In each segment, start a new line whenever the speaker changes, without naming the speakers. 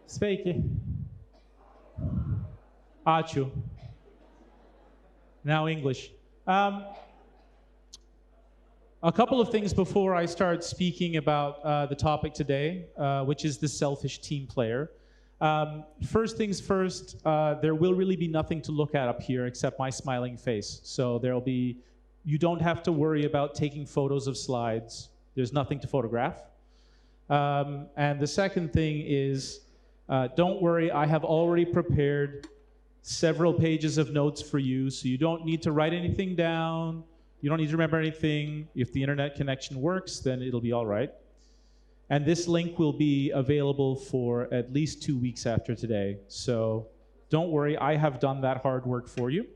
Sveiki. Ačiū. Now English. A couple of things before I start speaking about the topic today, which is the selfish team player. First things first, there will really be nothing to look at up here except my smiling face. So you don't have to worry about taking photos of slides. There's nothing to photograph. And the second thing is, don't worry, I have already prepared several pages of notes for you, so you don't need to write anything down. You don't need to remember anything. If the internet connection works, then it'll be all right. And this link will be available for at least 2 weeks after today. So don't worry, I have done that hard work for you.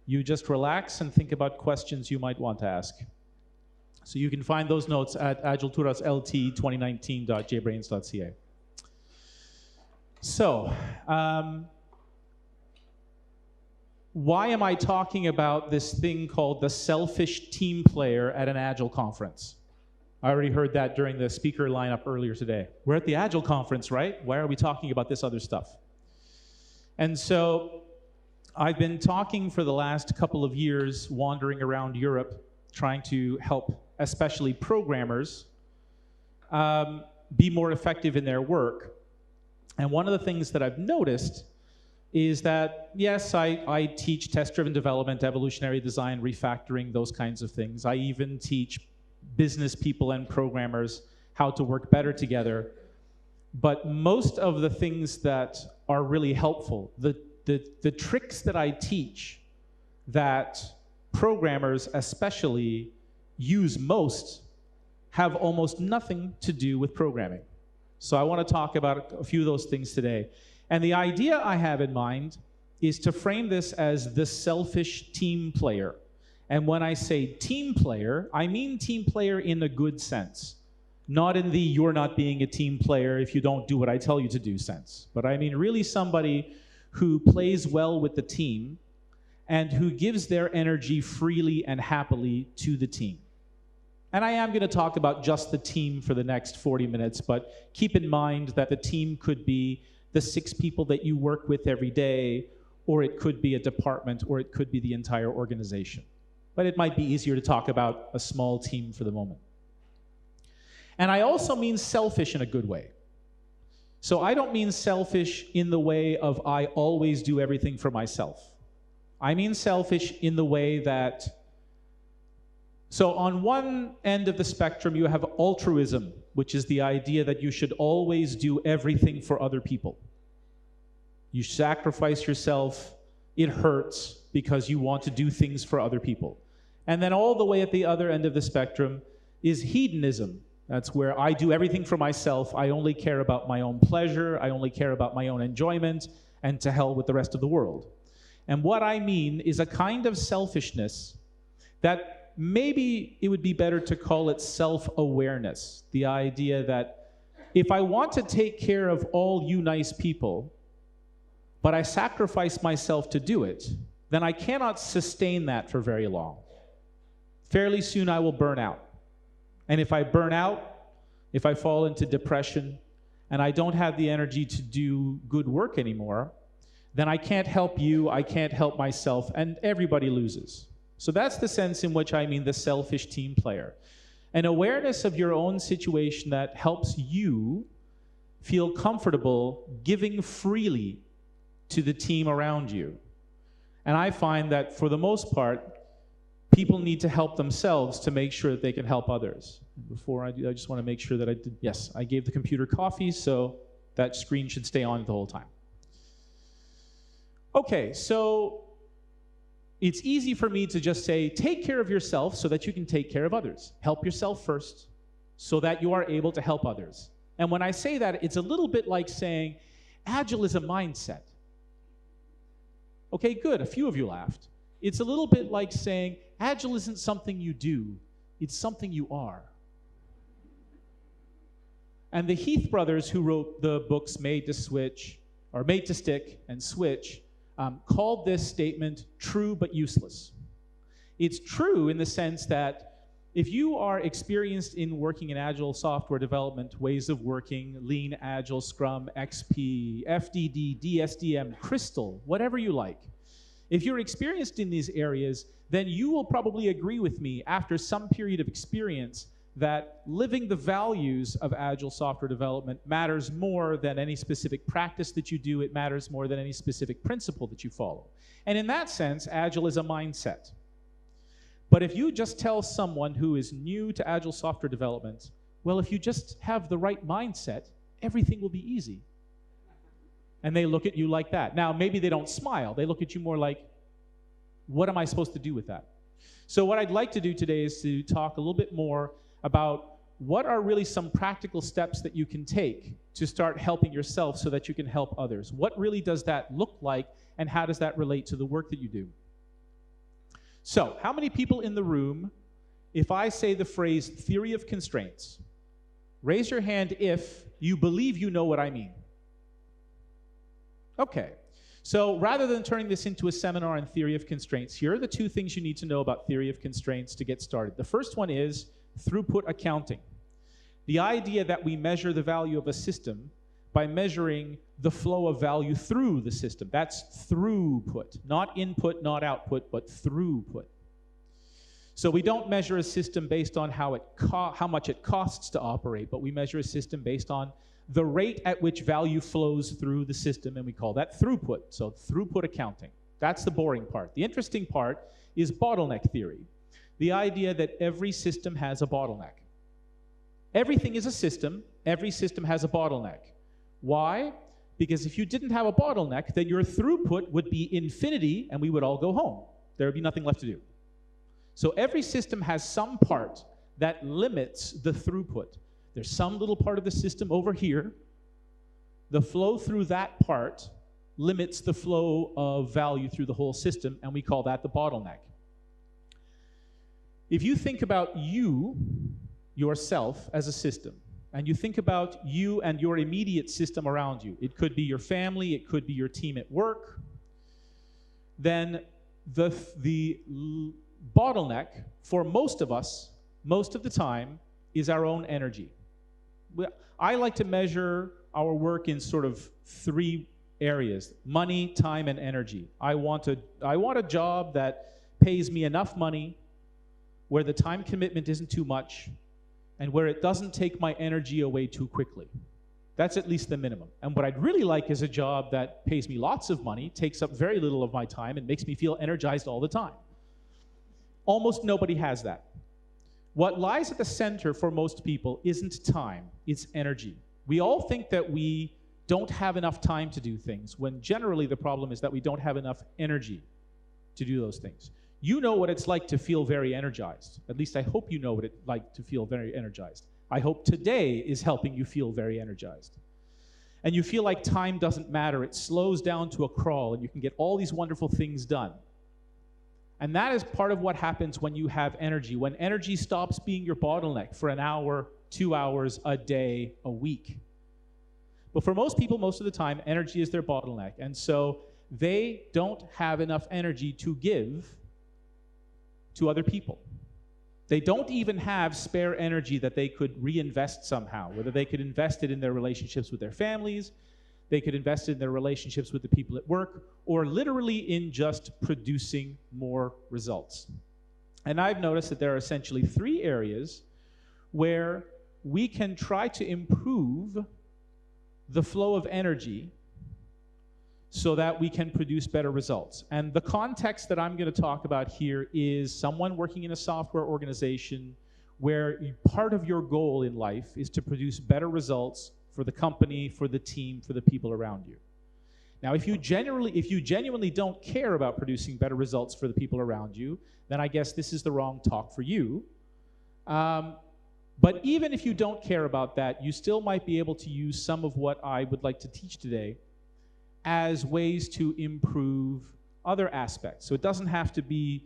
You just relax and think about questions you might want to ask. So you can find those notes at agileturas.lt2019.jbrains.ca. So, why am I talking about this thing called the selfish team player at an Agile conference? I already heard that during the speaker lineup earlier today. We're at the Agile conference, right? Why are we talking about this other stuff? And so I've been talking for the last couple of years, wandering around Europe, trying to help especially programmers be more effective in their work. And one of the things that I've noticed is that, yes, I teach test-driven development, evolutionary design, refactoring, those kinds of things. I even teach business people and programmers how to work better together. But most of the things that are really helpful, the tricks that I teach that programmers especially use most, have almost nothing to do with programming. So I want to talk about a few of those things today. And the idea I have in mind is to frame this as the selfish team player. And when I say team player, I mean team player in a good sense. Not in the you're not being a team player if you don't do what I tell you to do sense. But I mean really somebody who plays well with the team and who gives their energy freely and happily to the team. And I am going to talk about just the team for the next 40 minutes, but keep in mind that the team could be the 6 people that you work with every day, or it could be a department, or it could be the entire organization. But it might be easier to talk about a small team for the moment. And I also mean selfish in a good way. So I don't mean selfish in the way of I always do everything for myself. I mean selfish in the way that, so on one end of the spectrum, you have altruism, which is the idea that you should always do everything for other people. You sacrifice yourself, it hurts because you want to do things for other people. And then all the way at the other end of the spectrum is hedonism. That's where I do everything for myself. I only care about my own pleasure. I only care about my own enjoyment, and to hell with the rest of the world. And what I mean is a kind of selfishness that maybe it would be better to call it self-awareness. The idea that if I want to take care of all you nice people, but I sacrifice myself to do it, then I cannot sustain that for very long. Fairly soon I will burn out. And if I burn out, if I fall into depression, and I don't have the energy to do good work anymore, then I can't help you, I can't help myself, and everybody loses. So that's the sense in which I mean the selfish team player. An awareness of your own situation that helps you feel comfortable giving freely to the team around you. And I find that for the most part, people need to help themselves to make sure that they can help others. Before I do, I just want to make sure that I did, yes, I gave the computer coffee, so that screen should stay on the whole time. Okay, so it's easy for me to just say, take care of yourself so that you can take care of others. Help yourself first so that you are able to help others. And when I say that, it's a little bit like saying, Agile is a mindset. Okay, good, a few of you laughed. It's a little bit like saying, Agile isn't something you do, it's something you are. And the Heath brothers, who wrote the books Made to Switch, or Made to Stick and Switch, called this statement true but useless. It's true in the sense that if you are experienced in working in Agile software development, ways of working, Lean, Agile, Scrum, XP, FDD, DSDM, Crystal, whatever you like, if you're experienced in these areas, then you will probably agree with me after some period of experience that living the values of Agile software development matters more than any specific practice that you do. It matters more than any specific principle that you follow. And in that sense, Agile is a mindset. But if you just tell someone who is new to Agile software development, well, if you just have the right mindset, everything will be easy. And they look at you like that. Now, maybe they don't smile. They look at you more like, what am I supposed to do with that? So what I'd like to do today is to talk a little bit more about what are really some practical steps that you can take to start helping yourself so that you can help others. What really does that look like, and how does that relate to the work that you do? So, how many people in the room, if I say the phrase theory of constraints, raise your hand if you believe you know what I mean. Okay. So rather than turning this into a seminar on theory of constraints, here are the two things you need to know about theory of constraints to get started. The first one is throughput accounting. The idea that we measure the value of a system by measuring the flow of value through the system. That's throughput, not input, not output, but throughput. So we don't measure a system based on how much it costs to operate, but we measure a system based on the rate at which value flows through the system, and we call that throughput. So throughput accounting. That's the boring part. The interesting part is bottleneck theory. The idea that every system has a bottleneck. Everything is a system. Every system has a bottleneck. Why? Because if you didn't have a bottleneck, then your throughput would be infinity, and we would all go home. There would be nothing left to do. So every system has some part that limits the throughput. There's some little part of the system over here. The flow through that part limits the flow of value through the whole system, and we call that the bottleneck. If you think about you, yourself, as a system, and you think about you and your immediate system around you, it could be your family, it could be your team at work, then the bottleneck for most of us, most of the time, is our own energy. I like to measure our work in sort of three areas: money, time, and energy. I want a job that pays me enough money, where the time commitment isn't too much, and where it doesn't take my energy away too quickly. That's at least the minimum. And what I'd really like is a job that pays me lots of money, takes up very little of my time, and makes me feel energized all the time. Almost nobody has that. What lies at the center for most people isn't time, it's energy. We all think that we don't have enough time to do things, when generally the problem is that we don't have enough energy to do those things. You know what it's like to feel very energized. At least I hope you know what it's like to feel very energized. I hope today is helping you feel very energized. And you feel like time doesn't matter. It slows down to a crawl, and you can get all these wonderful things done. And that is part of what happens when you have energy. When energy stops being your bottleneck for an hour, 2 hours, a day, a week. But for most people, most of the time, energy is their bottleneck. And so they don't have enough energy to give to other people. They don't even have spare energy that they could reinvest somehow, whether they could invest it in their relationships with their families, they could invest it in their relationships with the people at work, or literally in just producing more results. And I've noticed that there are essentially three areas where we can try to improve the flow of energy so that we can produce better results. And the context that I'm going to talk about here is someone working in a software organization where part of your goal in life is to produce better results for the company, for the team, for the people around you. Now, if you genuinely don't care about producing better results for the people around you, then I guess this is the wrong talk for you. But even if you don't care about that, you still might be able to use some of what I would like to teach today as ways to improve other aspects. So it doesn't have to be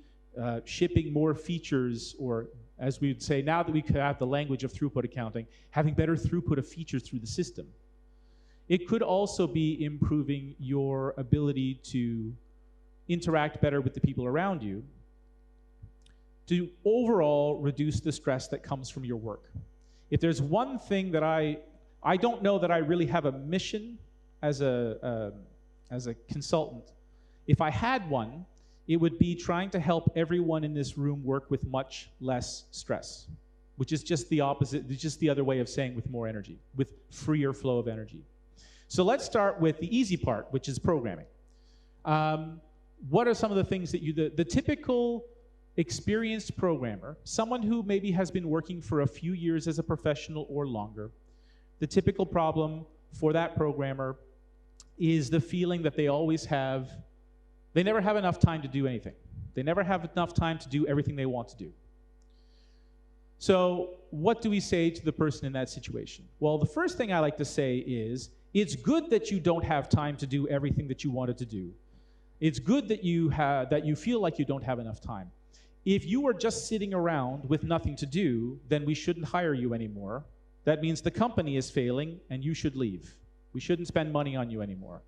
shipping more features, or as we would say, now that we have the language of throughput accounting, having better throughput of features through the system. It could also be improving your ability to interact better with the people around you. to overall reduce the stress that comes from your work. If there's one thing that I don't know that I really have a mission as a consultant. If I had one, it would be trying to help everyone in this room work with much less stress, which is just the opposite, just the other way of saying with more energy, with freer flow of energy. So let's start with the easy part, which is programming. What are some of the things that the typical experienced programmer, someone who maybe has been working for a few years as a professional or longer, the typical problem for that programmer is the feeling that they never have enough time to do anything. They never have enough time to do everything they want to do. So what do we say to the person in that situation? Well, the first thing I like to say is, it's good that you don't have time to do everything that you wanted to do. It's good that you feel like you don't have enough time. If you are just sitting around with nothing to do, then we shouldn't hire you anymore. That means the company is failing and you should leave. We shouldn't spend money on you anymore.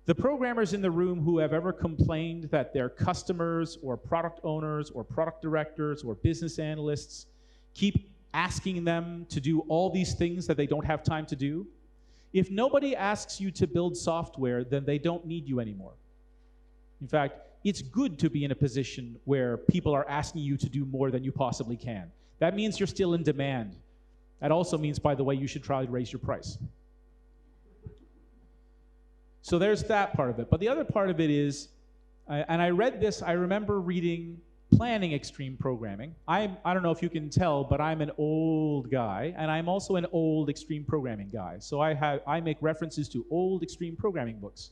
The programmers in the room who have ever complained that their customers or product owners or product directors or business analysts keep asking them to do all these things that they don't have time to do, if nobody asks you to build software, then they don't need you anymore. In fact, it's good to be in a position where people are asking you to do more than you possibly can. That means you're still in demand. That also means, by the way, you should try to raise your price. So there's that part of it. But the other part of it is, and I read this, I remember reading Planning Extreme Programming. I don't know if you can tell, but I'm an old guy, and I'm also an old extreme programming guy. So I make references to old extreme programming books.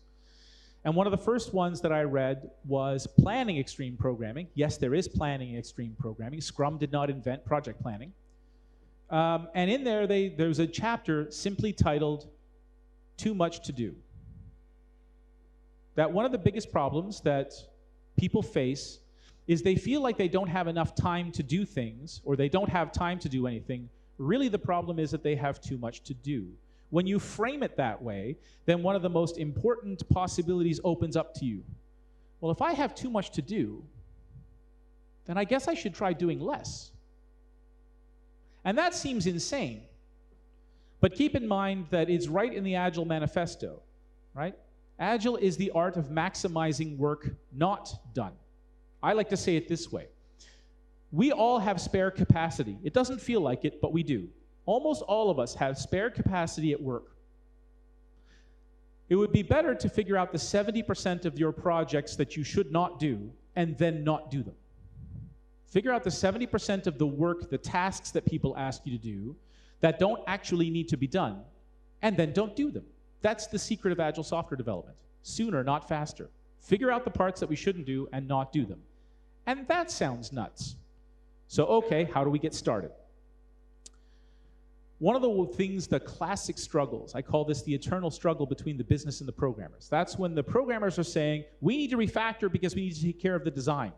And one of the first ones that I read was Planning Extreme Programming. Yes, there is Planning Extreme Programming. Scrum did not invent project planning. And in there, there's a chapter simply titled, Too Much to Do. That one of the biggest problems that people face is they feel like they don't have enough time to do things, or they don't have time to do anything. Really, the problem is that they have too much to do. When you frame it that way, then one of the most important possibilities opens up to you. Well, if I have too much to do, then I guess I should try doing less. And that seems insane. But keep in mind that it's right in the Agile manifesto, right? Agile is the art of maximizing work not done. I like to say it this way. We all have spare capacity. It doesn't feel like it, but we do. Almost all of us have spare capacity at work. It would be better to figure out the 70% of your projects that you should not do and then not do them. Figure out the 70% of the work, the tasks that people ask you to do that don't actually need to be done, and then don't do them. That's the secret of Agile software development. Sooner, not faster. Figure out the parts that we shouldn't do and not do them. And that sounds nuts. So, okay, how do we get started? One of the things, the classic struggles, I call this the eternal struggle between the business and the programmers. That's when the programmers are saying, we need to refactor because we need to take care of the design.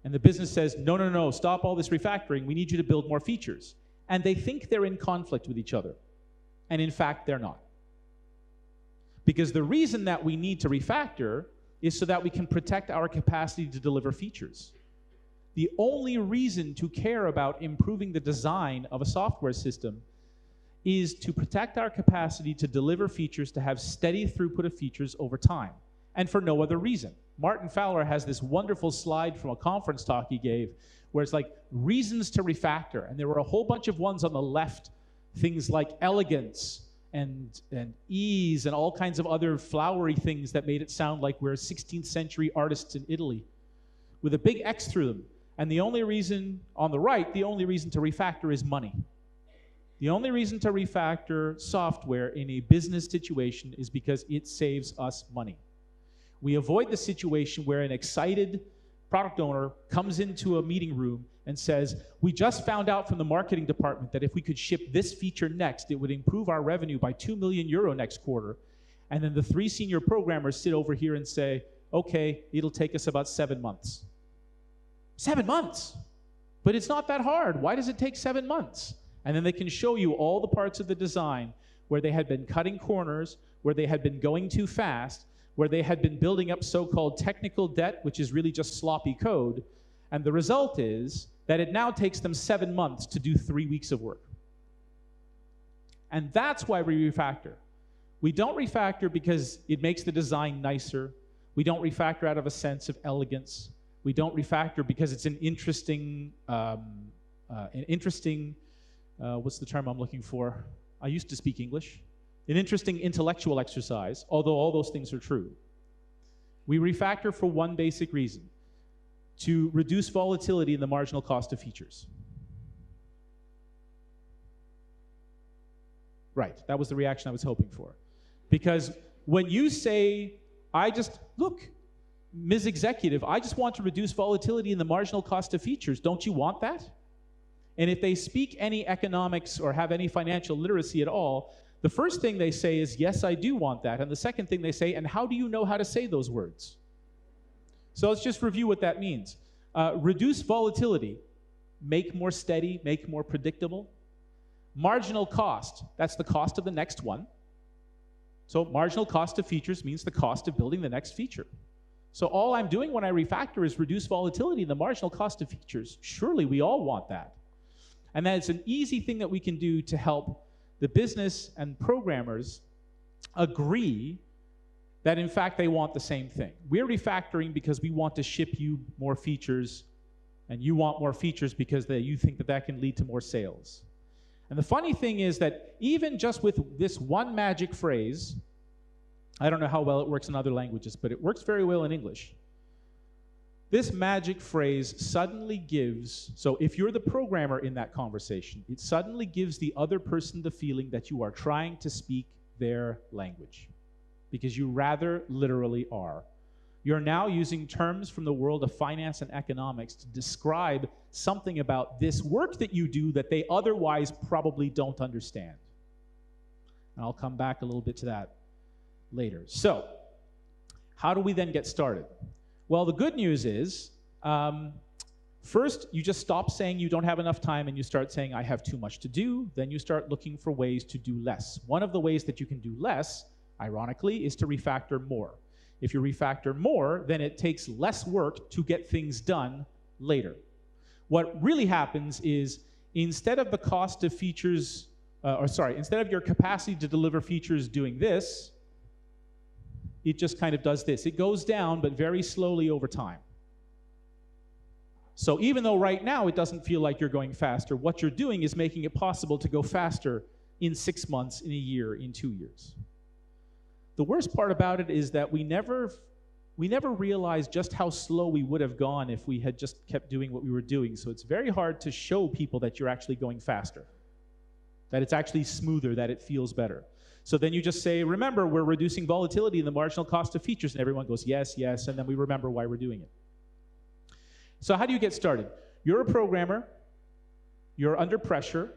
And the business says, no, no, no, stop all this refactoring. We need you to build more features. And they think they're in conflict with each other. And in fact, they're not. Because the reason that we need to refactor is so that we can protect our capacity to deliver features. The only reason to care about improving the design of a software system is to protect our capacity to deliver features, to have steady throughput of features over time, and for no other reason. Martin Fowler has this wonderful slide from a conference talk he gave where it's like reasons to refactor, and there were a whole bunch of ones on the left, things like elegance and ease and all kinds of other flowery things that made it sound like we're 16th century artists in Italy with a big X through them. And the only reason, on the right, the only reason to refactor is money. The only reason to refactor software in a business situation is because it saves us money. We avoid the situation where an excited product owner comes into a meeting room and says, we just found out from the marketing department that if we could ship this feature next, it would improve our revenue by 2 million euro next quarter. And then the 3 senior programmers sit over here and say, okay, it'll take us about 7 months. 7 months? But it's not that hard. Why does it take 7 months? And then they can show you all the parts of the design where they had been cutting corners, where they had been going too fast, where they had been building up so-called technical debt, which is really just sloppy code, And the result is that it now takes them 7 months to do 3 weeks of work. And that's why we refactor. We don't refactor because it makes the design nicer. We don't refactor out of a sense of elegance. We don't refactor because it's an interesting, what's the term I'm looking for? I used to speak English. An interesting intellectual exercise, although all those things are true. We refactor for one basic reason: to reduce volatility in the marginal cost of features. Right, that was the reaction I was hoping for. Because when you say, look, Ms. Executive, I just want to reduce volatility in the marginal cost of features, don't you want that? And if they speak any economics or have any financial literacy at all, the first thing they say is, yes, I do want that. And the second thing they say, and how do you know how to say those words? So let's just review what that means. Reduce volatility, make more steady, make more predictable. Marginal cost, that's the cost of the next one. So marginal cost of features means the cost of building the next feature. So all I'm doing when I refactor is reduce volatility in the marginal cost of features. Surely we all want that. And that's an easy thing that we can do to help the business and programmers agree that in fact they want the same thing. We're refactoring because we want to ship you more features, and you want more features because you think that that can lead to more sales. And the funny thing is that even just with this one magic phrase, I don't know how well it works in other languages, but it works very well in English. This magic phrase suddenly gives, so if you're the programmer in that conversation, it suddenly gives the other person the feeling that you are trying to speak their language, because you rather literally are. You're now using terms from the world of finance and economics to describe something about this work that you do that they otherwise probably don't understand. And I'll come back a little bit to that later. So, how do we then get started? Well, the good news is, first, you just stop saying you don't have enough time and you start saying, I have too much to do. Then you start looking for ways to do less. One of the ways that you can do less, ironically, is to refactor more. If you refactor more, then it takes less work to get things done later. What really happens is, instead of the cost of features, instead of your capacity to deliver features doing this, it just kind of does this. It goes down, but very slowly over time. So even though right now it doesn't feel like you're going faster, what you're doing is making it possible to go faster in 6 months, in a year, in 2 years. The worst part about it is that we never realized just how slow we would have gone if we had just kept doing what we were doing. So it's very hard to show people that you're actually going faster, that it's actually smoother, that it feels better. So then you just say, remember, we're reducing volatility in the marginal cost of features, and everyone goes, yes, yes, and then we remember why we're doing it. So how do you get started? You're a programmer, you're under pressure,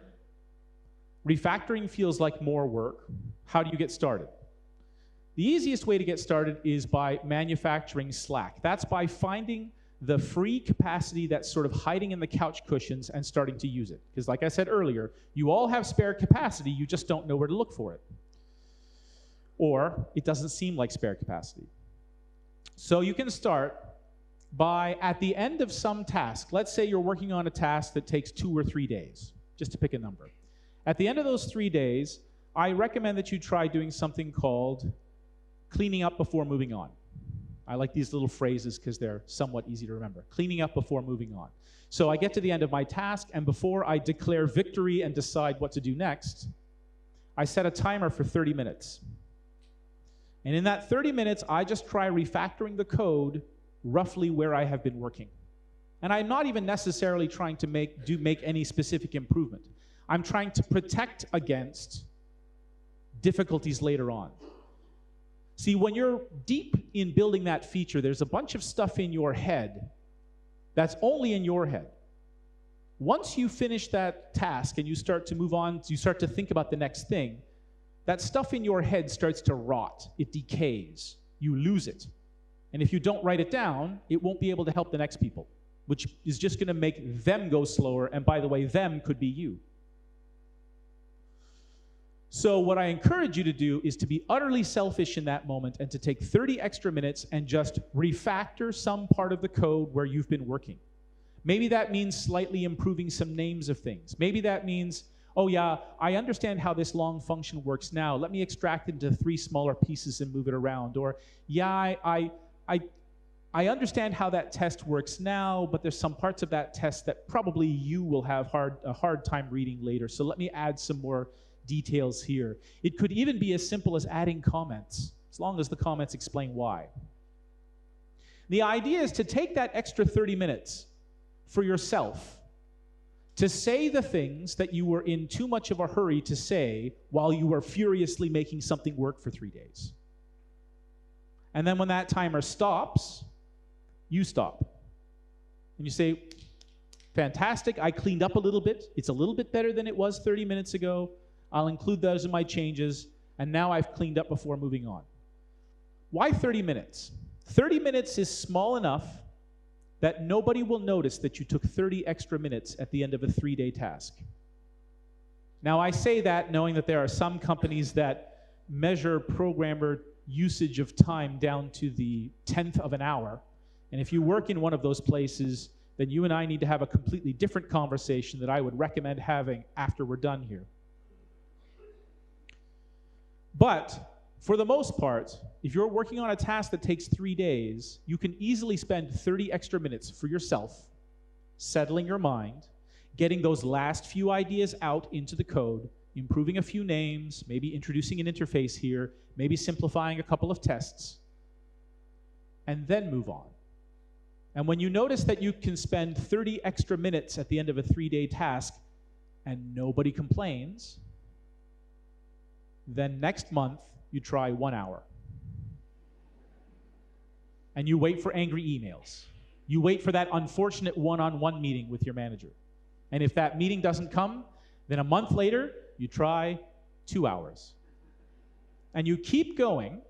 refactoring feels like more work. How do you get started? The easiest way to get started is by manufacturing slack. That's by finding the free capacity that's sort of hiding in the couch cushions and starting to use it. Because like I said earlier, you all have spare capacity, you just don't know where to look for it. Or it doesn't seem like spare capacity. So you can start by, at the end of some task, let's say you're working on a task that takes 2 or 3 days, just to pick a number. At the end of those 3 days, I recommend that you try doing something called cleaning up before moving on. I like these little phrases because they're somewhat easy to remember. Cleaning up before moving on. So I get to the end of my task, and before I declare victory and decide what to do next, I set a timer for 30 minutes. And in that 30 minutes, I just try refactoring the code roughly where I have been working. And I'm not even necessarily trying to make any specific improvement. I'm trying to protect against difficulties later on. See, when you're deep in building that feature, there's a bunch of stuff in your head that's only in your head. Once you finish that task and you start to move on, you start to think about the next thing, that stuff in your head starts to rot. It decays. You lose it. And if you don't write it down, it won't be able to help the next people, which is just going to make them go slower. And by the way, them could be you. So what I encourage you to do is to be utterly selfish in that moment and to take 30 extra minutes and just refactor some part of the code where you've been working. Maybe that means slightly improving some names of things. Maybe that means, oh yeah, I understand how this long function works now. Let me extract it into 3 smaller pieces and move it around. Or, yeah, I understand how that test works now, but there's some parts of that test that probably you will have a hard time reading later. So let me add some more details here. It could even be as simple as adding comments, as long as the comments explain why. The idea is to take that extra 30 minutes for yourself to say the things that you were in too much of a hurry to say while you were furiously making something work for 3 days. And then when that timer stops, you stop. And you say, fantastic, I cleaned up a little bit. It's a little bit better than it was 30 minutes ago. I'll include those in my changes. And now I've cleaned up before moving on. Why 30 minutes? 30 minutes is small enough that nobody will notice that you took 30 extra minutes at the end of a 3-day task. Now, I say that knowing that there are some companies that measure programmer usage of time down to the 10th of an hour. And if you work in one of those places, then you and I need to have a completely different conversation that I would recommend having after we're done here. But for the most part, if you're working on a task that takes 3 days, you can easily spend 30 extra minutes for yourself, settling your mind, getting those last few ideas out into the code, improving a few names, maybe introducing an interface here, maybe simplifying a couple of tests, and then move on. And when you notice that you can spend 30 extra minutes at the end of a 3-day task and nobody complains, then next month you try 1 hour. And you wait for angry emails. You wait for that unfortunate one-on-one meeting with your manager. And if that meeting doesn't come, then a month later, you try 2 hours. And you keep going.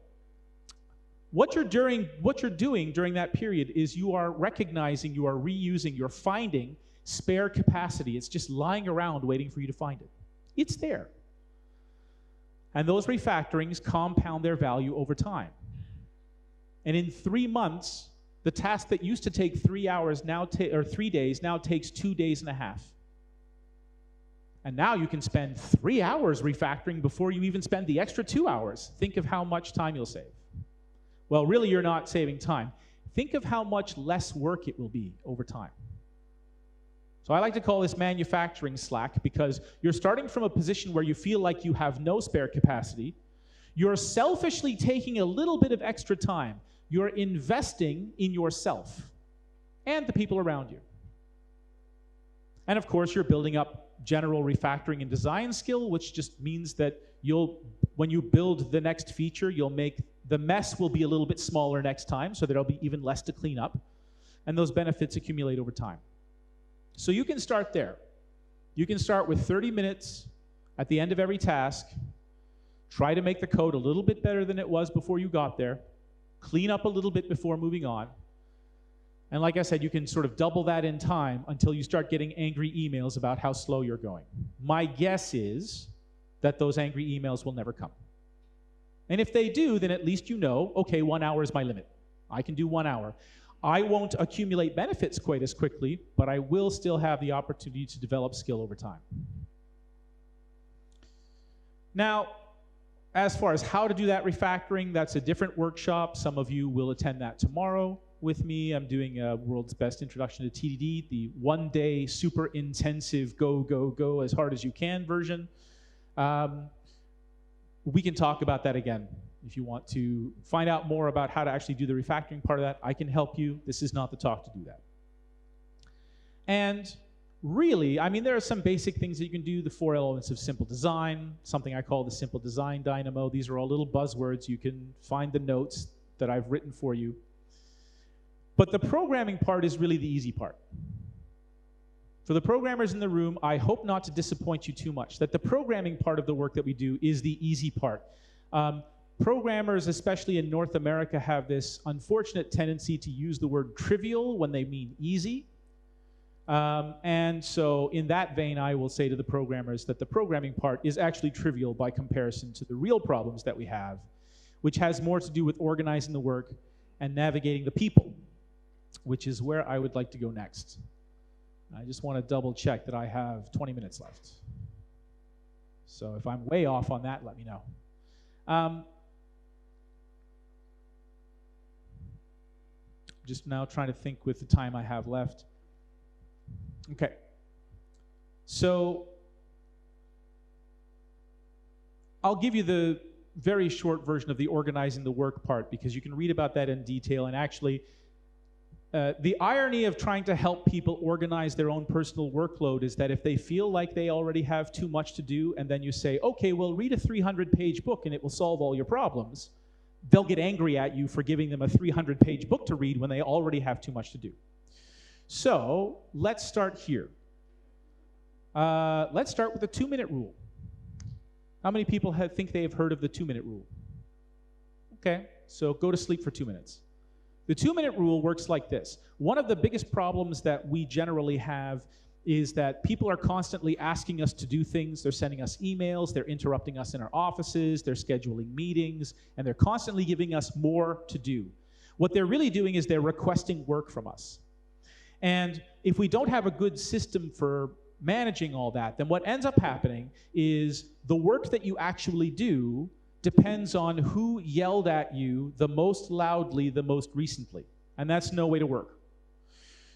What you're doing during that period is you are recognizing, you are reusing, you're finding spare capacity. It's just lying around waiting for you to find it. It's there. And those refactorings compound their value over time. And in 3 months, the task that used to take 3 hours or 3 days now takes 2 days and a half. And now you can spend 3 hours refactoring before you even spend the extra 2 hours. Think of how much time you'll save. Well, really, you're not saving time. Think of how much less work it will be over time. So I like to call this manufacturing slack because you're starting from a position where you feel like you have no spare capacity. You're selfishly taking a little bit of extra time. You're investing in yourself and the people around you. And of course, you're building up general refactoring and design skill, which just means that when you build the next feature, the mess will be a little bit smaller next time, so there'll be even less to clean up. And those benefits accumulate over time. So you can start there. You can start with 30 minutes at the end of every task. Try to make the code a little bit better than it was before you got there. Clean up a little bit before moving on. And like I said, you can sort of double that in time until you start getting angry emails about how slow you're going. My guess is that those angry emails will never come. And if they do, then at least you know, okay, 1 hour is my limit. I can do 1 hour. I won't accumulate benefits quite as quickly, but I will still have the opportunity to develop skill over time. Now, as far as how to do that refactoring, that's a different workshop. Some of you will attend that tomorrow with me. I'm doing a World's Best Introduction to TDD, the 1-day super intensive go, go, go as hard as you can version. We can talk about that again. If you want to find out more about how to actually do the refactoring part of that, I can help you. This is not the talk to do that. And really, I mean, there are some basic things that you can do. The 4 elements of simple design, something I call the simple design dynamo. These are all little buzzwords. You can find the notes that I've written for you. But the programming part is really the easy part. For the programmers in the room, I hope not to disappoint you too much, that the programming part of the work that we do is the easy part. Programmers, especially in North America, have this unfortunate tendency to use the word trivial when they mean easy. And so in that vein, I will say to the programmers that the programming part is actually trivial by comparison to the real problems that we have, which has more to do with organizing the work and navigating the people, which is where I would like to go next. I just want to double check that I have 20 minutes left. So if I'm way off on that, let me know. Just now trying to think with the time I have left. Okay. So I'll give you the very short version of the organizing the work part, because you can read about that in detail. And actually, the irony of trying to help people organize their own personal workload is that if they feel like they already have too much to do, and then you say, okay, well, read a 300-page book and it will solve all your problems, they'll get angry at you for giving them a 300-page book to read when they already have too much to do. So let's start here. Let's start with the 2-minute rule. How many people think they have heard of the 2-minute rule? Okay, so go to sleep for 2 minutes. The 2-minute rule works like this. One of the biggest problems that we generally have is that people are constantly asking us to do things. They're sending us emails, they're interrupting us in our offices, they're scheduling meetings, and they're constantly giving us more to do. What they're really doing is they're requesting work from us. And if we don't have a good system for managing all that, then what ends up happening is the work that you actually do depends on who yelled at you the most loudly the most recently. And that's no way to work.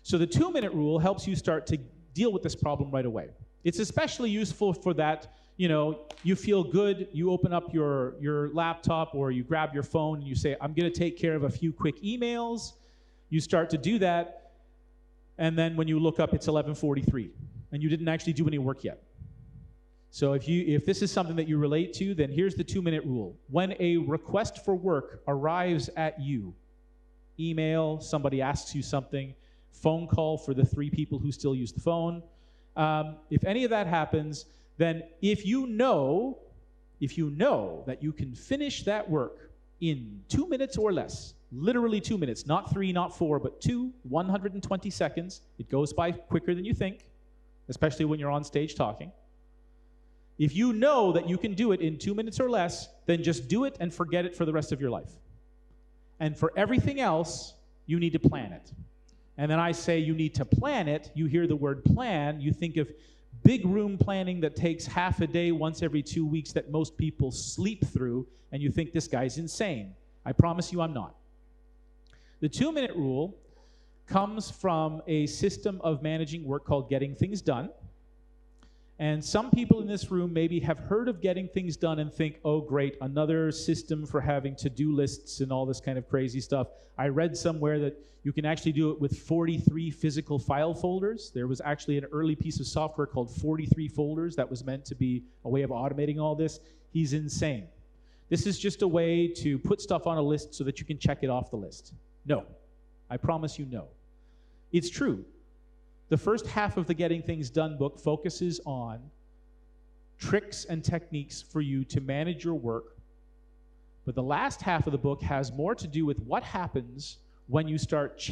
So the 2-minute rule helps you start to deal with this problem right away. It's especially useful for that, you feel good, you open up your laptop or you grab your phone and you say, I'm going to take care of a few quick emails. You start to do that, and then when you look up, it's 11:43, and you didn't actually do any work yet. So if this is something that you relate to, then here's the 2-minute rule. When a request for work arrives at you, email, somebody asks you something, phone call for the 3 people who still use the phone, if any of that happens, then if you know that you can finish that work in 2 minutes or less, literally 2 minutes, not 3, not 4, but 2, 120 seconds, it goes by quicker than you think, especially when you're on stage talking. If you know that you can do it in 2 minutes or less, then just do it and forget it for the rest of your life. And for everything else, you need to plan it. And then I say you need to plan it. You hear the word plan, you think of big room planning that takes half a day once every 2 weeks that most people sleep through, and you think this guy's insane. I promise you I'm not. The 2-minute rule comes from a system of managing work called Getting Things Done. And some people in this room maybe have heard of Getting Things Done and think, oh great, another system for having to-do lists and all this kind of crazy stuff. I read somewhere that you can actually do it with 43 physical file folders. There was actually an early piece of software called 43 folders that was meant to be a way of automating all this. He's insane. This is just a way to put stuff on a list so that you can check it off the list. No, I promise you no. It's true. The first half of the Getting Things Done book focuses on tricks and techniques for you to manage your work, but the last half of the book has more to do with what happens when you start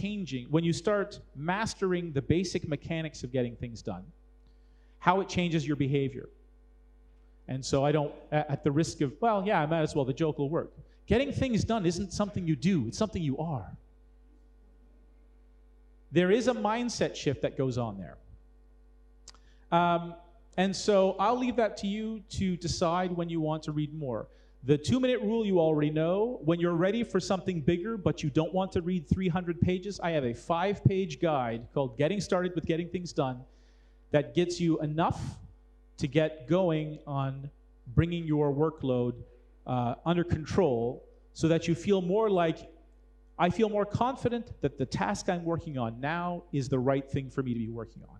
mastering the basic mechanics of getting things done, how it changes your behavior. And so I don't, at the risk of, well, yeah, I might as well, the joke will work. Getting things done isn't something you do, it's something you are. There is a mindset shift that goes on there. And so I'll leave that to you to decide when you want to read more. The 2-minute rule you already know. When you're ready for something bigger but you don't want to read 300 pages, I have a 5-page guide called Getting Started with Getting Things Done that gets you enough to get going on bringing your workload under control so that you feel more like, I feel more confident that the task I'm working on now is the right thing for me to be working on.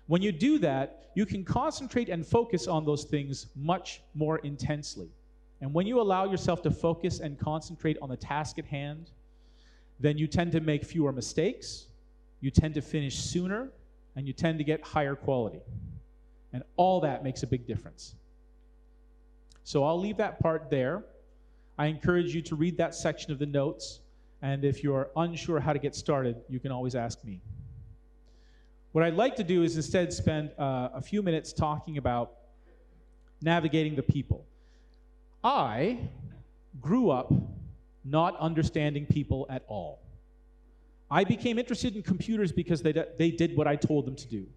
When you do that, you can concentrate and focus on those things much more intensely. And when you allow yourself to focus and concentrate on the task at hand, then you tend to make fewer mistakes, you tend to finish sooner, and you tend to get higher quality. And all that makes a big difference. So I'll leave that part there. I encourage you to read that section of the notes. And if you're unsure how to get started, you can always ask me. What I'd like to do is instead spend a few minutes talking about navigating the people. I grew up not understanding people at all. I became interested in computers because they did what I told them to do.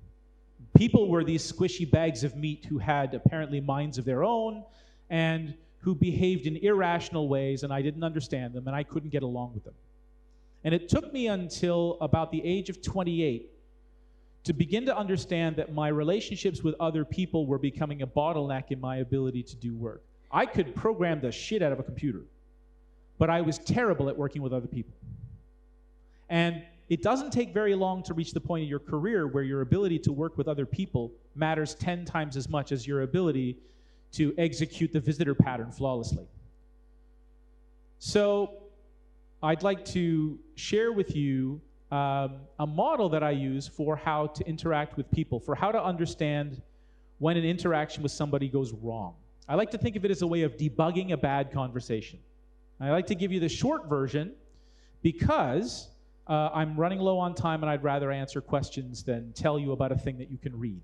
People were these squishy bags of meat who had apparently minds of their own and who behaved in irrational ways, and I didn't understand them, and I couldn't get along with them. And it took me until about the age of 28 to begin to understand that my relationships with other people were becoming a bottleneck in my ability to do work. I could program the shit out of a computer, but I was terrible at working with other people. And it doesn't take very long to reach the point in your career where your ability to work with other people matters 10 times as much as your ability to execute the visitor pattern flawlessly. So I'd like to share with you a model that I use for how to interact with people, for how to understand when an interaction with somebody goes wrong. I like to think of it as a way of debugging a bad conversation. I like to give you the short version because I'm running low on time and I'd rather answer questions than tell you about a thing that you can read.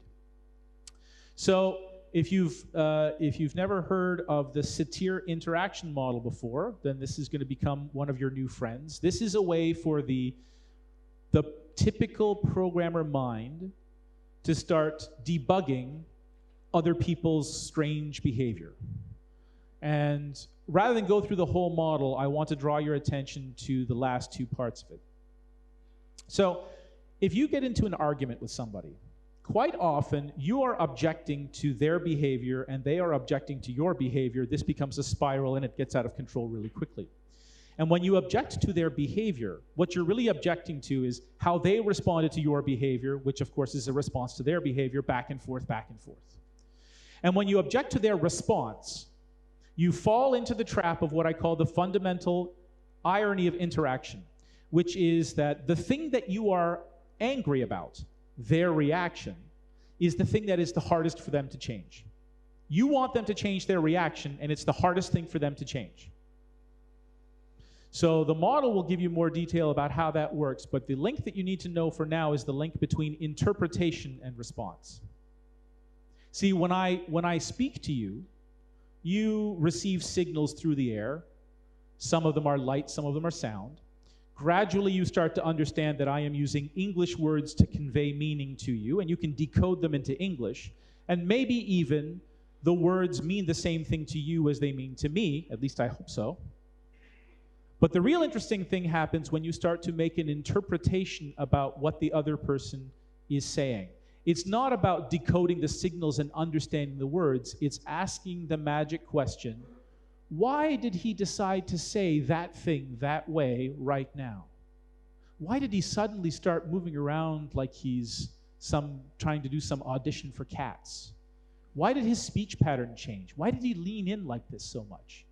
So if you've never heard of the satir interaction model before, then this is going to become one of your new friends. This is a way for the typical programmer mind to start debugging other people's strange behavior. And rather than go through the whole model, I want to draw your attention to the last two parts of it. So if you get into an argument with somebody, quite often you are objecting to their behavior and they are objecting to your behavior. This becomes a spiral and it gets out of control really quickly. And when you object to their behavior, what you're really objecting to is how they responded to your behavior, which of course is a response to their behavior, back and forth, back and forth. And when you object to their response, you fall into the trap of what I call the fundamental irony of interaction, which is that the thing that you are angry about, their reaction, is the thing that is the hardest for them to change. You want them to change their reaction, and it's the hardest thing for them to change. So the model will give you more detail about how that works, but the link that you need to know for now is the link between interpretation and response. See, when I speak to you, you receive signals through the air. Some of them are light, some of them are sound. Gradually, you start to understand that I am using English words to convey meaning to you, and you can decode them into English. And maybe even the words mean the same thing to you as they mean to me, at least I hope so. But the real interesting thing happens when you start to make an interpretation about what the other person is saying. It's not about decoding the signals and understanding the words. It's asking the magic question, why did he decide to say that thing that way right now? Why did he suddenly start moving around like he's trying to do some audition for Cats? Why did his speech pattern change? Why did he lean in like this so much?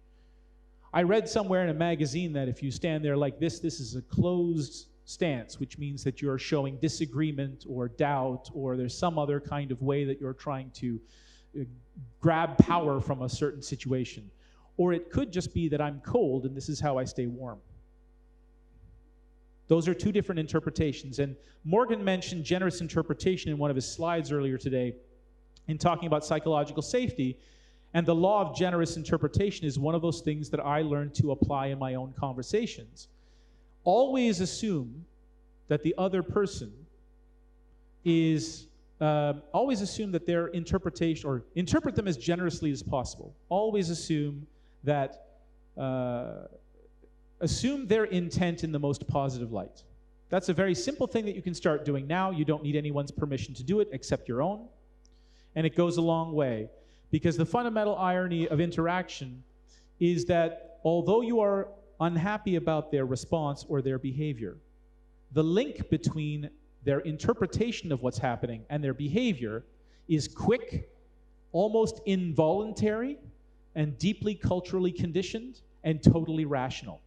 I read somewhere in a magazine that if you stand there like this is a closed stance, which means that you're showing disagreement or doubt, or there's some other kind of way that you're trying to grab power from a certain situation. Or it could just be that I'm cold and this is how I stay warm. Those are two different interpretations. And Morgan mentioned generous interpretation in one of his slides earlier today in talking about psychological safety. And the law of generous interpretation is one of those things that I learned to apply in my own conversations. Always assume that the other person is, always assume that their interpretation, or interpret them as generously as possible. Always assume that, assume their intent in the most positive light. That's a very simple thing that you can start doing now. You don't need anyone's permission to do it except your own. And it goes a long way. Because the fundamental irony of interaction is that although you are unhappy about their response or their behavior, the link between their interpretation of what's happening and their behavior is quick, almost involuntary, and deeply culturally conditioned, and totally rational.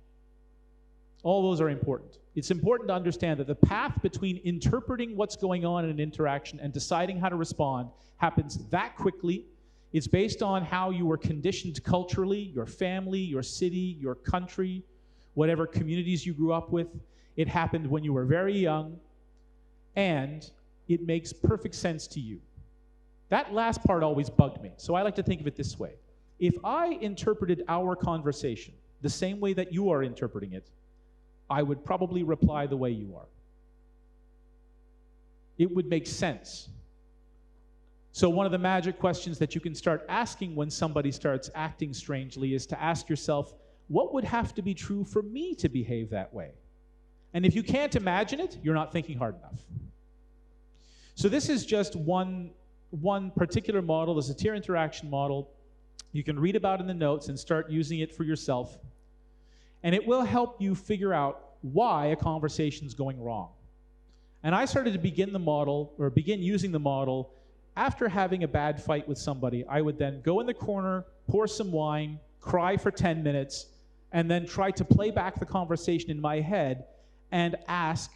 All those are important. It's important to understand that the path between interpreting what's going on in an interaction and deciding how to respond happens that quickly. It's based on how you were conditioned culturally, your family, your city, your country, whatever communities you grew up with. It happened when you were very young, and it makes perfect sense to you. That last part always bugged me, so I like to think of it this way. If I interpreted our conversation the same way that you are interpreting it, I would probably reply the way you are. It would make sense. So one of the magic questions that you can start asking when somebody starts acting strangely is to ask yourself, what would have to be true for me to behave that way? And if you can't imagine it, you're not thinking hard enough. So this is just one particular model, the satir interaction model. You can read about it in the notes and start using it for yourself. And it will help you figure out why a conversation is going wrong. And I started to begin using the model after having a bad fight with somebody. I would then go in the corner, pour some wine, cry for 10 minutes, and then try to play back the conversation in my head and ask,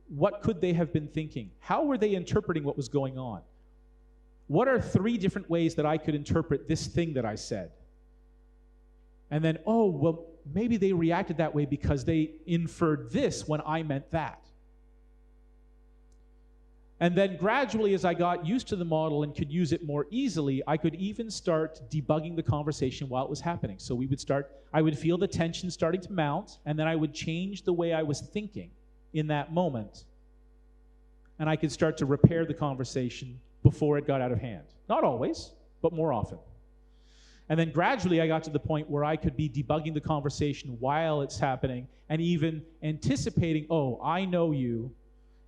what could they have been thinking? How were they interpreting what was going on? What are 3 different ways that I could interpret this thing that I said? And then, oh, well, maybe they reacted that way because they inferred this when I meant that. And then gradually, as I got used to the model and could use it more easily, I could even start debugging the conversation while it was happening. So I would feel the tension starting to mount, and then I would change the way I was thinking in that moment. And I could start to repair the conversation before it got out of hand. Not always, but more often. And then gradually I got to the point where I could be debugging the conversation while it's happening and even anticipating, oh, I know you,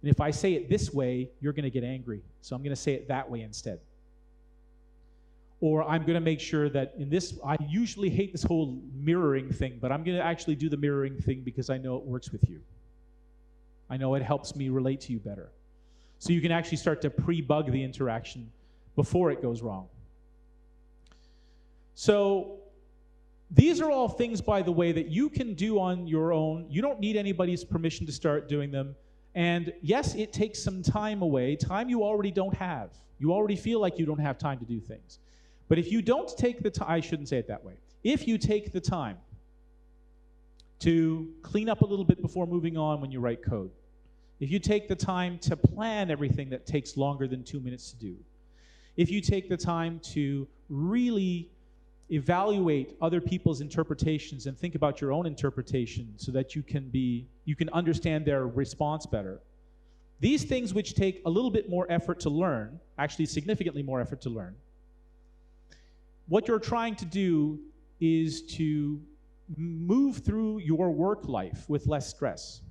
and if I say it this way, you're going to get angry. So I'm going to say it that way instead. Or I'm going to make sure that I usually hate this whole mirroring thing, but I'm going to actually do the mirroring thing because I know it works with you. I know it helps me relate to you better. So you can actually start to pre-bug the interaction before it goes wrong. So these are all things, by the way, that you can do on your own. You don't need anybody's permission to start doing them. And yes, it takes some time away, time you already don't have. You already feel like you don't have time to do things. But if you don't take the time, I shouldn't say it that way. If you take the time to clean up a little bit before moving on when you write code, if you take the time to plan everything that takes longer than 2 minutes to do, if you take the time to really evaluate other people's interpretations and think about your own interpretation so that you can understand their response better. These things which take a little bit more effort to learn, actually significantly more effort to learn, what you're trying to do is to move through your work life with less stress.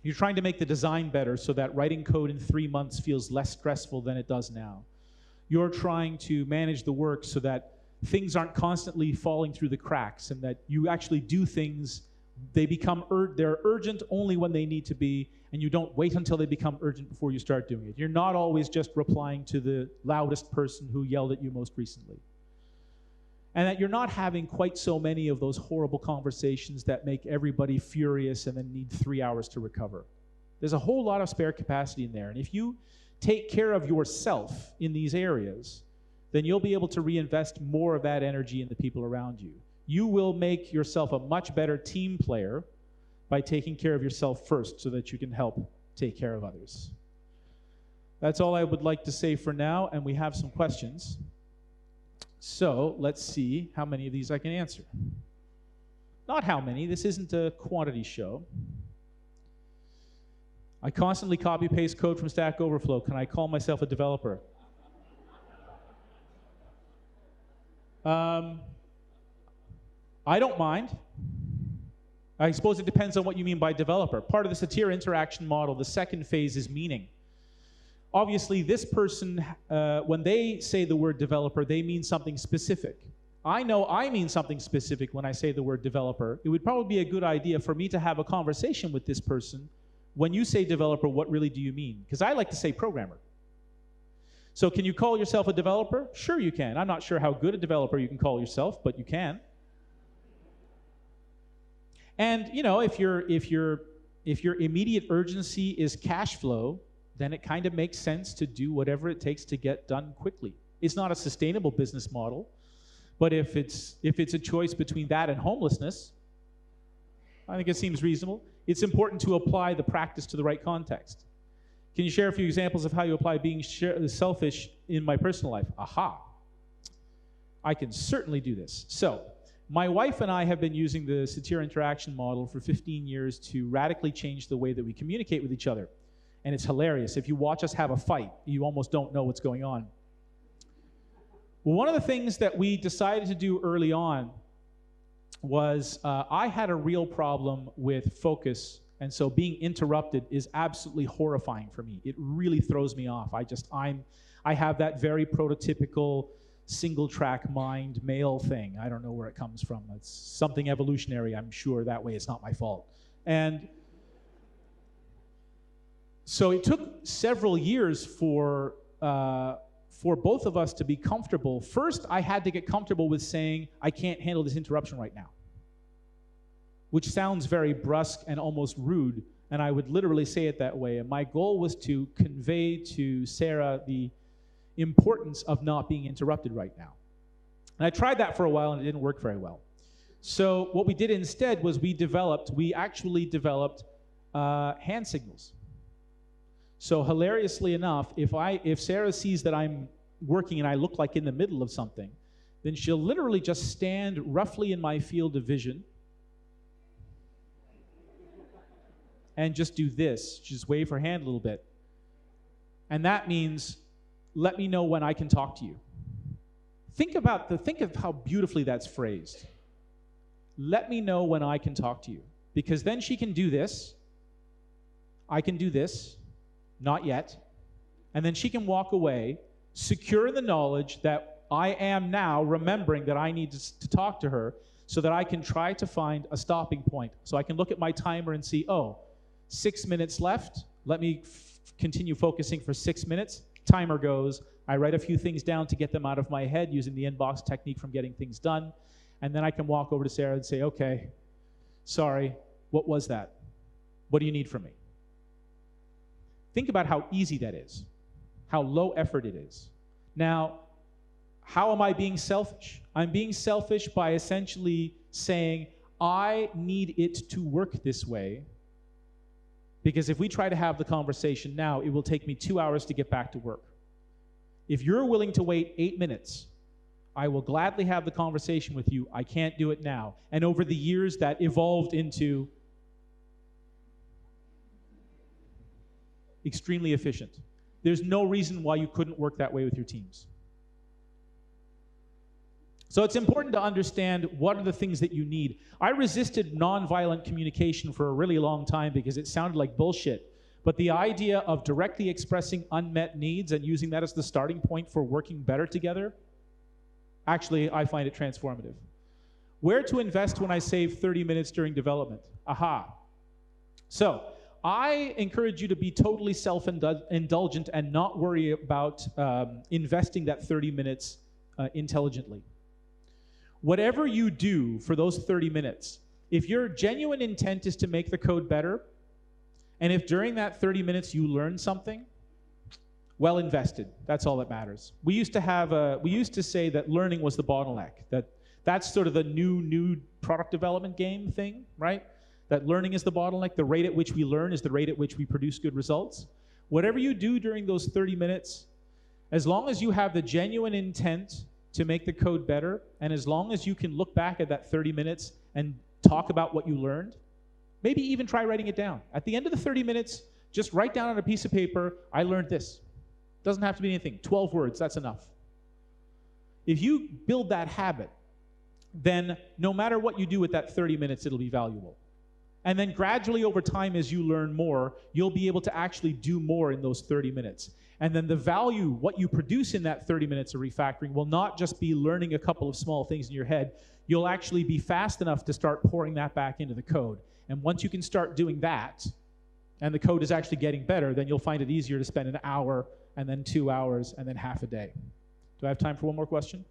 You're trying to make the design better so that writing code in 3 months feels less stressful than it does now. You're trying to manage the work so that things aren't constantly falling through the cracks and that you actually do things, they're urgent only when they need to be, and you don't wait until they become urgent before you start doing it. You're not always just replying to the loudest person who yelled at you most recently. And that you're not having quite so many of those horrible conversations that make everybody furious and then need 3 hours to recover. There's a whole lot of spare capacity in there. And if you take care of yourself in these areas, then you'll be able to reinvest more of that energy in the people around you. You will make yourself a much better team player by taking care of yourself first so that you can help take care of others. That's all I would like to say for now, and we have some questions. So let's see how many of these I can answer. Not how many, this isn't a quantity show. I constantly copy-paste code from Stack Overflow. Can I call myself a developer? I don't mind. I suppose it depends on what you mean by developer. Part of the satir interaction model, the second phase is meaning. Obviously, this person, when they say the word developer, they mean something specific. I know I mean something specific when I say the word developer. It would probably be a good idea for me to have a conversation with this person. When you say developer, what really do you mean? Because I like to say programmer. So can you call yourself a developer? Sure you can. I'm not sure how good a developer you can call yourself, but you can. And you know, if your immediate urgency is cash flow, then it kind of makes sense to do whatever it takes to get done quickly. It's not a sustainable business model, but if it's a choice between that and homelessness, I think it seems reasonable. It's important to apply the practice to the right context. Can you share a few examples of how you apply being selfish in my personal life? Aha. I can certainly do this. So, My wife and I have been using the Satir interaction model for 15 years to radically change the way that we communicate with each other. And it's hilarious. If you watch us have a fight, you almost don't know what's going on. Well, one of the things that we decided to do early on was I had a real problem with focus, and so being interrupted is absolutely horrifying for me. It really throws me off. I have that very prototypical single-track mind male thing. I don't know where it comes from. It's something evolutionary, I'm sure. That way it's not my fault. And so it took several years for both of us to be comfortable. First, I had to get comfortable with saying, I can't handle this interruption right now, which sounds very brusque and almost rude, and I would literally say it that way. And my goal was to convey to Sarah the importance of not being interrupted right now. And I tried that for a while, and it didn't work very well. So what we did instead was we actually developed hand signals. So hilariously enough, if Sarah sees that I'm working and I look like in the middle of something, then she'll literally just stand roughly in my field of vision and just do this, just wave her hand a little bit. And that means, let me know when I can talk to you. Think of how beautifully that's phrased. Let me know when I can talk to you. Because then she can do this, I can do this, not yet, and then she can walk away, secure in the knowledge that I am now remembering that I need to talk to her, so that I can try to find a stopping point. So I can look at my timer and see, 6 minutes left, let me continue focusing for 6 minutes. Timer goes, I write a few things down to get them out of my head using the inbox technique from getting things done, and then I can walk over to Sarah and say, okay, sorry, what was that? What do you need from me? Think about how easy that is, how low effort it is. Now, how am I being selfish? I'm being selfish by essentially saying, I need it to work this way, because if we try to have the conversation now, it will take me 2 hours to get back to work. If you're willing to wait 8 minutes, I will gladly have the conversation with you. I can't do it now. And over the years, that evolved into extremely efficient. There's no reason why you couldn't work that way with your teams. So it's important to understand what are the things that you need. I resisted nonviolent communication for a really long time because it sounded like bullshit. But the idea of directly expressing unmet needs and using that as the starting point for working better together, actually, I find it transformative. Where to invest when I save 30 minutes during development? Aha. So I encourage you to be totally self-indulgent and not worry about investing that 30 minutes intelligently. Whatever you do for those 30 minutes, if your genuine intent is to make the code better, and if during that 30 minutes you learn something, well invested. That's all that matters. We used to say that learning was the bottleneck. That's sort of the new product development game thing, right? That learning is the bottleneck. The rate at which we learn is the rate at which we produce good results. Whatever you do during those 30 minutes, as long as you have the genuine intent to make the code better, and as long as you can look back at that 30 minutes and talk about what you learned, maybe even try writing it down. At the end of the 30 minutes, just write down on a piece of paper, I learned this. Doesn't have to be anything. 12 words, that's enough. If you build that habit, then no matter what you do with that 30 minutes, it'll be valuable. And then gradually over time, as you learn more, you'll be able to actually do more in those 30 minutes. And then the value, what you produce in that 30 minutes of refactoring, will not just be learning a couple of small things in your head. You'll actually be fast enough to start pouring that back into the code. And once you can start doing that, and the code is actually getting better, then you'll find it easier to spend an hour, and then 2 hours, and then half a day. Do I have time for one more question?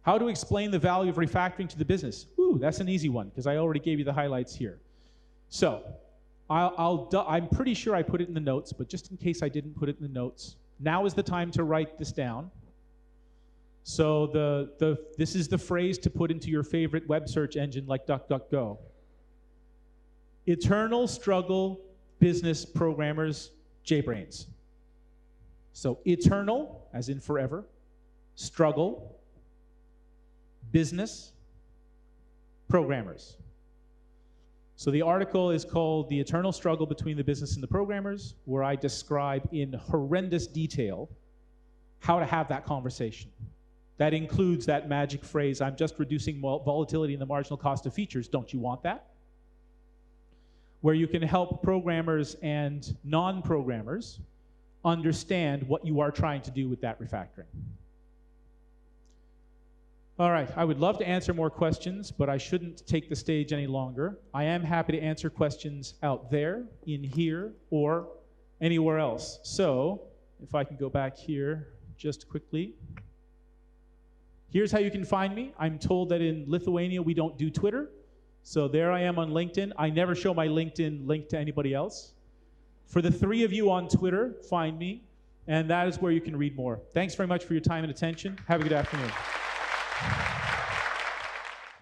How to explain the value of refactoring to the business? Ooh, that's an easy one, because I already gave you the highlights here. So, I'm pretty sure I put it in the notes, but just in case I didn't put it in the notes, now is the time to write this down. So this is the phrase to put into your favorite web search engine like DuckDuckGo. Eternal struggle, business programmers, JBrains. So eternal, as in forever. struggle, business, programmers. So the article is called The Eternal Struggle Between the Business and the Programmers, where I describe in horrendous detail how to have that conversation. That includes that magic phrase, I'm just reducing volatility in the marginal cost of features. Don't you want that? Where you can help programmers and non-programmers understand what you are trying to do with that refactoring. All right, I would love to answer more questions, but I shouldn't take the stage any longer. I am happy to answer questions out there, in here, or anywhere else. So, if I can go back here just quickly. Here's how you can find me. I'm told that in Lithuania we don't do Twitter. So there I am on LinkedIn. I never show my LinkedIn link to anybody else. For the 3 of you on Twitter, find me, and that is where you can read more. Thanks very much for your time and attention. Have a good afternoon.